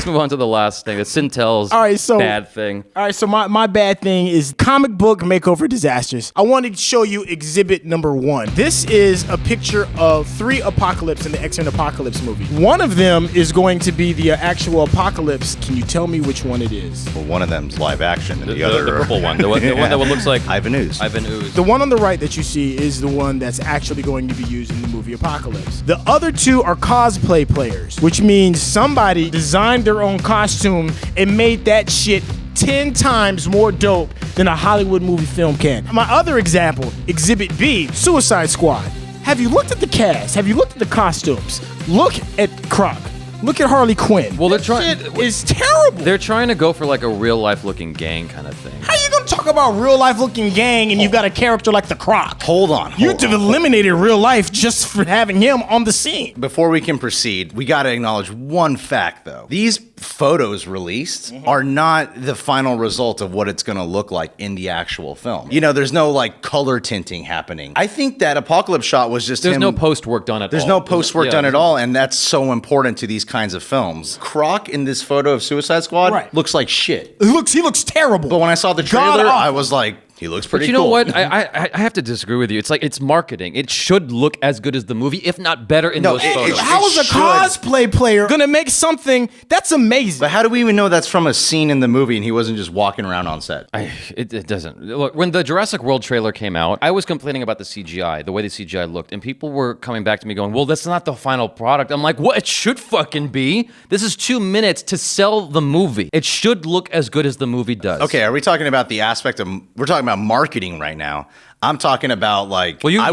let's move on to the last thing. It's SYNTELL's bad thing. All right, so my bad thing is comic book makeover disasters. I wanted to show you exhibit number 1. This is a picture of 3 Apocalypse in the X-Men Apocalypse movie. One of them is going to be the actual Apocalypse. Can you tell me which one it is? Well, one of them's live action, and the other... The purple one. The one that looks like... Ivan Ooze. Ivan Ooze. The one on the right that you see is the one that's actually going to be used in the movie Apocalypse. The other 2 are cosplay players, which means somebody designed their own costume and made that shit 10 times more dope than a Hollywood movie film can. My other example, Exhibit B, Suicide Squad. Have you looked at the cast? Have you looked at the costumes? Look at Croc. Look at Harley Quinn. Well, they're trying. It's terrible. They're trying to go for like a real life looking gang kind of thing. How you gonna talk about real life looking gang and you've got a character like the Croc? Hold on. You've eliminated real life just for having him on the scene. Before we can proceed, we got to acknowledge one fact, though. These photos released are not the final result of what it's going to look like in the actual film. You know, there's no like color tinting happening. I think that Apocalypse shot was just There's no post work done at all. There's no post work done at all, and that's so important to these kinds of films. Croc in this photo of Suicide Squad looks like shit. He looks terrible. But when I saw the trailer, I was like, he looks pretty cool. But you know what? I have to disagree with you. It's like, it's marketing. It should look as good as the movie, if not better in those photos. How is a cosplay player gonna make something that's amazing? But how do we even know that's from a scene in the movie and he wasn't just walking around on set? It doesn't. Look, when the Jurassic World trailer came out, I was complaining about the CGI, the way the CGI looked, and people were coming back to me going, well, that's not the final product. I'm like, what? It should fucking be. This is 2 minutes to sell the movie. It should look as good as the movie does. Okay, are we talking about the aspect of, we're talking about marketing right now. I'm talking about like, I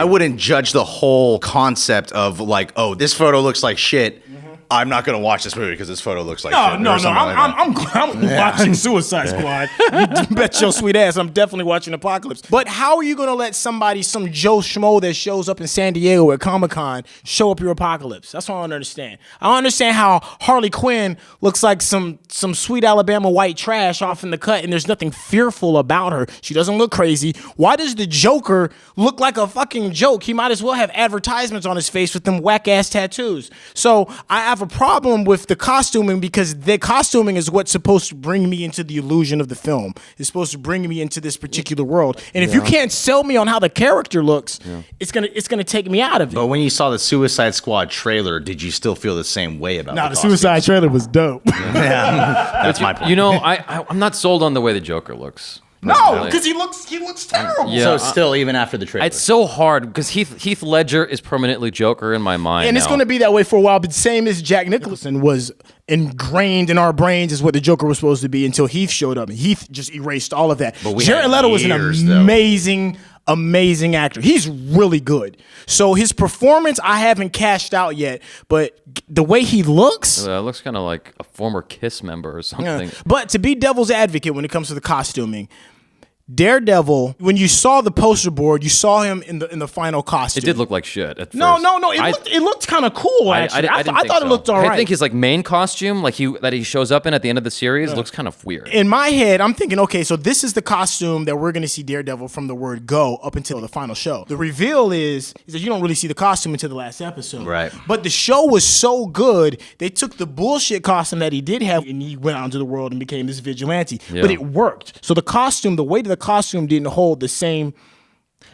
wouldn't judge the whole concept of like, oh, this photo looks like shit. I'm not gonna watch this movie because this photo looks like shit. No. I'm watching Suicide Squad. You bet your sweet ass I'm definitely watching Apocalypse. But how are you gonna let somebody, some Joe Schmo that shows up in San Diego at Comic-Con, show up your Apocalypse? That's what I don't understand. I don't understand how Harley Quinn looks like some sweet Alabama white trash off in the cut and there's nothing fearful about her. She doesn't look crazy. Why does the Joker look like a fucking joke? He might as well have advertisements on his face with them whack-ass tattoos. So I have a problem with the costuming because the costuming is what's supposed to bring me into the illusion of the film. It's supposed to bring me into this particular world. And if you can't sell me on how the character looks, it's gonna take me out of it. But when you saw the Suicide Squad trailer, did you still feel the same way about the Suicide trailer was dope. That's my point. You know, I'm not sold on the way the Joker looks. No, because he looks terrible. Yeah, so still, even after the trailer, it's so hard because Heath Ledger is permanently Joker in my mind, and it's going to be that way for a while. But same as Jack Nicholson was ingrained in our brains as what the Joker was supposed to be until Heath showed up, and Heath just erased all of that. But Jared Leto was an amazing actor. He's really good. So his performance, I haven't cashed out yet, but the way he looks, looks kind of like a former Kiss member or something. Yeah. But to be devil's advocate when it comes to the costuming, Daredevil, when you saw the poster board, you saw him in the final costume. It did look like shit at first. No. It looked kind of cool, actually. I thought it looked all right. I think his like main costume, like that he shows up in at the end of the series, looks kind of weird. In my head, I'm thinking, okay, so this is the costume that we're going to see Daredevil from the word go up until the final show. The reveal is that you don't really see the costume until the last episode. Right. But the show was so good, they took the bullshit costume that he did have and he went out into the world and became this vigilante. Yeah. But it worked. So the costume, the weight of the costume didn't hold the same.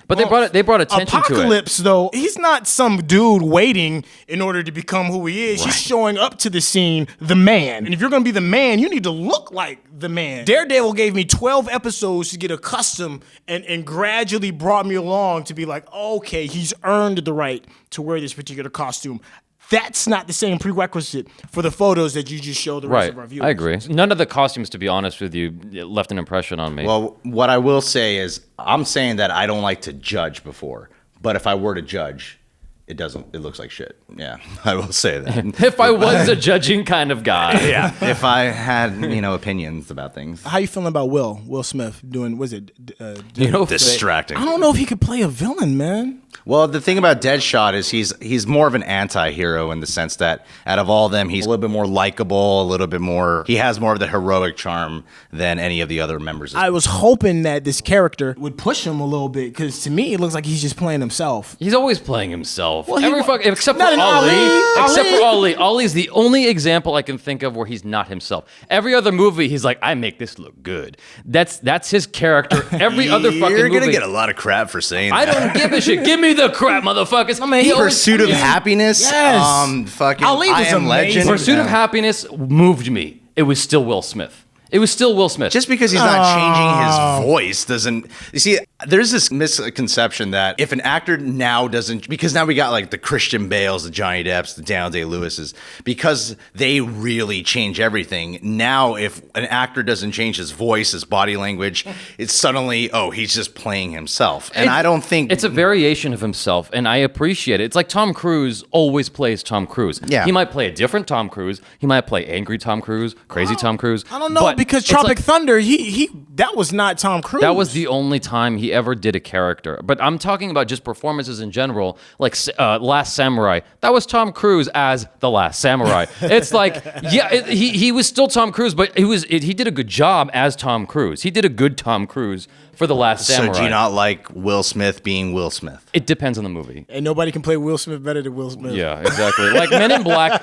But they brought attention to it. Apocalypse, though, he's not some dude waiting in order to become who he is. Right. He's showing up to the scene, the man. And if you're going to be the man, you need to look like the man. Daredevil gave me 12 episodes to get accustomed and gradually brought me along to be like, okay, he's earned the right to wear this particular costume. That's not the same prerequisite for the photos that you just showed the rest of our viewers. I agree. None of the costumes, to be honest with you, left an impression on me. Well, what I will say is, I'm saying that I don't like to judge before, but if I were to judge, it looks like shit. Yeah, I will say that. If I was a judging kind of guy. Yeah. If I had, opinions about things. How you feeling about Will Smith doing, distracting? I don't know if he could play a villain, man. Well, the thing about Deadshot is he's more of an anti-hero in the sense that out of all of them, he's a little bit more likable, a little bit more. He has more of the heroic charm than any of the other members. I was hoping that this character would push him a little bit, because to me it looks like he's just playing himself. He's always playing himself. Well, Except for not in Ali. Ali. Except for Ali. Ali's the only example I can think of where he's not himself. Every other movie, he's like, I make this look good. That's his character. Every other fucking movie. You're gonna get a lot of crap for saying that. I don't give a shit. Give me the crap, motherfuckers. I mean, he Pursuit of Happiness. Yes. Fucking Ali was I Am amazing. Legend. Pursuit of Happiness moved me. It was still Will Smith. It was still Will Smith. Just because he's not changing his voice doesn't. You see, there's this misconception that if an actor now doesn't, because now we got like the Christian Bales, the Johnny Depps, the Daniel Day-Lewis's, because they really change everything. Now, if an actor doesn't change his voice, his body language, it's suddenly, oh, he's just playing himself. And I don't think it's a variation of himself, and I appreciate it. It's like Tom Cruise always plays Tom Cruise. Yeah. He might play a different Tom Cruise. He might play angry Tom Cruise, crazy Tom Cruise. I don't know, but because it's Tropic like- Thunder, he that was not Tom Cruise. That was the only time he ever did a character. But I'm talking about just performances in general, like Last Samurai. That was Tom Cruise as the Last Samurai. It's like, yeah, he was still Tom Cruise, but he did a good job as Tom Cruise. He did a good Tom Cruise for the Last Samurai. So do you not like Will Smith being Will Smith? It depends on the movie. And nobody can play Will Smith better than Will Smith. Yeah, exactly. Like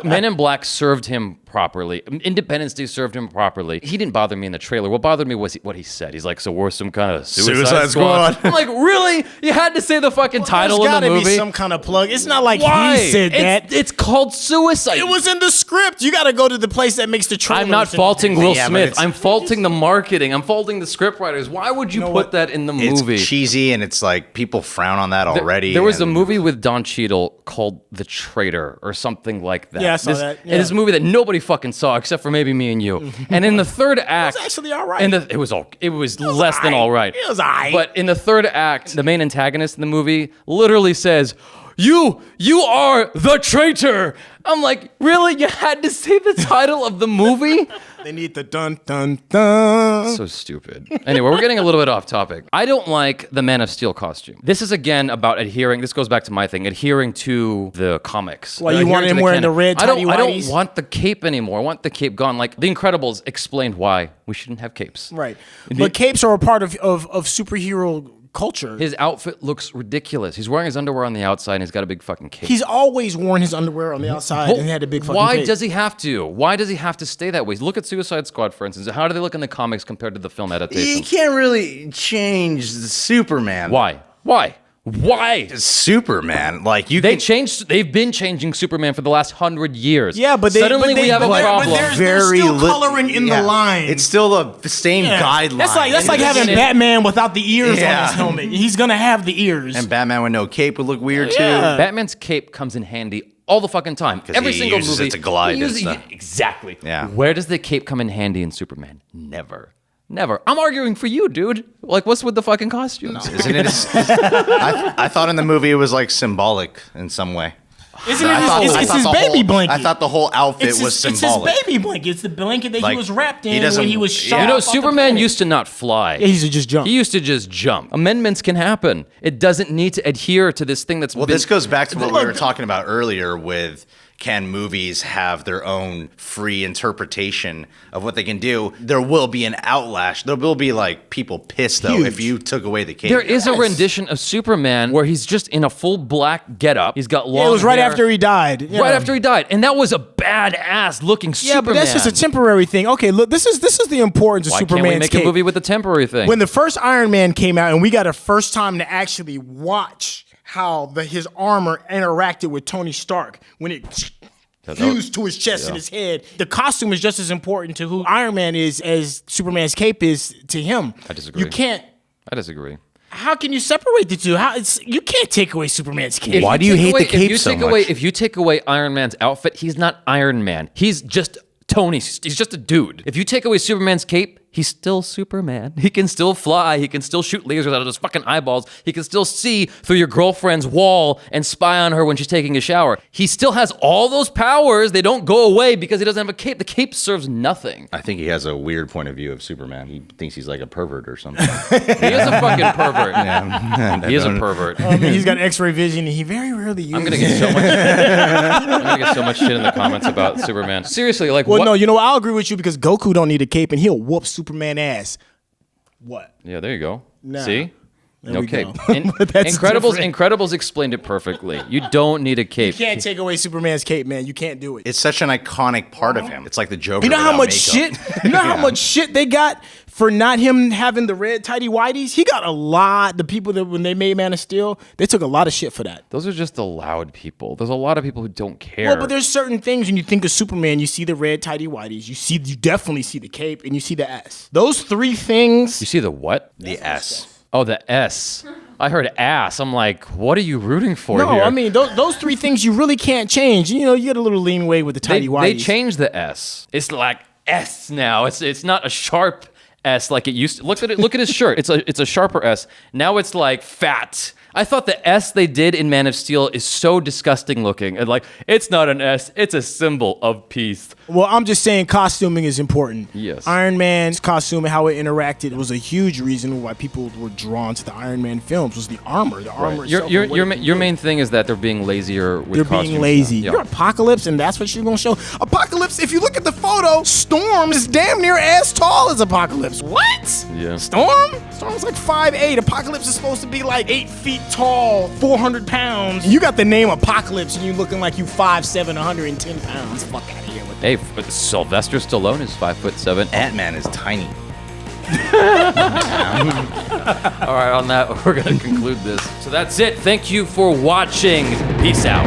Men in Black served him properly. Independence Day served him properly. He didn't bother me in the trailer. What bothered me was what he said. He's like, so we're some kind of Suicide Squad. I'm like, really? You had to say the fucking title in the There's movie? gotta be some kind of plug. It's not like Why? he said that. It's called Suicide. It was in the script. You got to go to the place that makes the trailer. I'm not faulting Will Yeah, but Smith. it's- I'm faulting the marketing. I'm faulting the scriptwriters. Why would you put what? that in the It's movie? cheesy and it's like people frown on that already. There was a and- movie with Don Cheadle called The Traitor or something like that. Yeah, I saw that, yeah. It is a movie that nobody fucking saw except for maybe me and you. And in the third act, actually all right. It was less than all right. It was all right. But in the third act, the main antagonist in the movie literally says, You are the traitor. I'm like, really? You had to say the title of the movie? They need the dun dun dun. So stupid. Anyway, we're getting a little bit off topic. I don't like the Man of Steel costume. This is again about adhering. This goes back to my thing, adhering to the comics. Why, you Adhering want to him the wearing the canon. red I don't tighty-whities? want the cape anymore. I want the cape gone. Like The Incredibles explained why we shouldn't have capes. Right. But capes are a part of superhero culture. His outfit looks ridiculous. He's wearing his underwear on the outside and he's got a big fucking cape. He's always worn his underwear on the outside and had a big fucking Why cape. does he have to? Why does he have to stay that way? Look at Suicide Squad, for instance. How do they look in the comics compared to the film You adaptation? can't really change the Superman. Why? Superman, like you They can changed. They've been changing Superman for the last 100 years. Yeah, but suddenly we have a problem. there's still coloring in the line. It's still the same guideline. That's like having Isn't it? Batman without the ears on Yeah. his helmet. He's gonna have the ears. And Batman with no cape would look weird Yeah. Batman's cape comes in handy all the fucking time. Every he single uses movie. it to glide he and uses- stuff. Exactly. Yeah. Where does the cape come in handy in Superman? Never. I'm arguing for you, dude. Like, what's with the fucking costumes? too. Isn't it? I thought in the movie it was like symbolic in some way. Isn't it? I thought- It's I thought his the baby whole- blanket. I thought the whole outfit it's was his, symbolic. It's his baby blanket. It's the blanket that Like, he was wrapped he in doesn't- when he was shot. You know, off the Superman planet. used to not fly. Yeah, he used to just jump. He used to just jump. Amendments can happen. It doesn't need to adhere to this thing that's Well, been... this goes back to what we Look- were talking about earlier with can movies have their own free interpretation of what they can do? There will be an outlash. There will be like people pissed though Huge. if you took away the cape. There is a rendition of Superman where he's just in a full black getup. He's got long Yeah, it was right hair. after he died. Yeah. Right after he died. And that was a badass looking Yeah, Superman. but that's just a temporary thing. Okay, look, this is the importance of Why Superman's can't we make cape. a movie with a temporary thing? When the first Iron Man came out, and we got a first time to actually watch how his armor interacted with Tony Stark when it fused to his chest and his head. The costume is just as important to who Iron Man is as Superman's cape is to him. I disagree. You can't. I disagree. How can you separate the two? You can't take away Superman's cape. Why do you hate the cape if you so take much? Away, if you take away Iron Man's outfit, he's not Iron Man. He's just Tony. He's just a dude. If you take away Superman's cape, he's still Superman. He can still fly. He can still shoot lasers out of his fucking eyeballs. He can still see through your girlfriend's wall and spy on her when she's taking a shower. He still has all those powers. They don't go away because he doesn't have a cape. The cape serves nothing. I think he has a weird point of view of Superman. He thinks he's like a pervert or something. He is a fucking pervert. Yeah. He is a pervert. He's got X-ray vision, and he very rarely uses I'm gonna get so much. I'm gonna get so much shit in the comments about Superman. Seriously, like, Well, what? no, you know what? I'll agree with you because Goku don't need a cape, and he'll whoop Superman ass. What? Yeah, there you go. Nah. See? There No we cape. go. That's Incredibles. different. Incredibles explained it perfectly. You don't need a cape. You can't take away Superman's cape, man. You can't do it. It's such an iconic part of him. It's like the Joker. You know how without much makeup. shit? You know how much shit they got for not him having the red tighty whities? He got a lot. The people that when they made Man of Steel, they took a lot of shit for that. Those are just the loud people. There's a lot of people who don't care. Well, but there's certain things when you think of Superman, you see the red tighty whities, you definitely see the cape, and you see the S. Those three things. You see the what? The S. Oh, the S. I heard ass. I'm like, what are you rooting for No, here? I mean those three things you really can't change. You know, you get a little leanway with the tighty whities. they changed the S. It's like S now. It's not a sharp S like it used to. Look at it. Look at his shirt. It's a sharper S. Now it's like fat. I thought the S they did in Man of Steel is so disgusting looking. And like, it's not an S. It's a symbol of peace. Well, I'm just saying costuming is important. Yes. Iron Man's costume and how it interacted was a huge reason why people were drawn to the Iron Man films was the armor. The armor itself. Your main thing is that they're being lazier with They're costumes being lazy. now. You're Apocalypse, and that's what you're gonna show. Apocalypse, if you look at the photo, Storm is damn near as tall as Apocalypse. What? Yeah. Storm's like 5'8". Apocalypse is supposed to be like 8 feet tall, 400 pounds. You got the name Apocalypse, and you looking like you 5'7", 110 pounds. Fuck out of here with that. Hey, but Sylvester Stallone is 5'7". Ant-Man is tiny. All right, on that, we're gonna conclude this. So that's it. Thank you for watching. Peace out.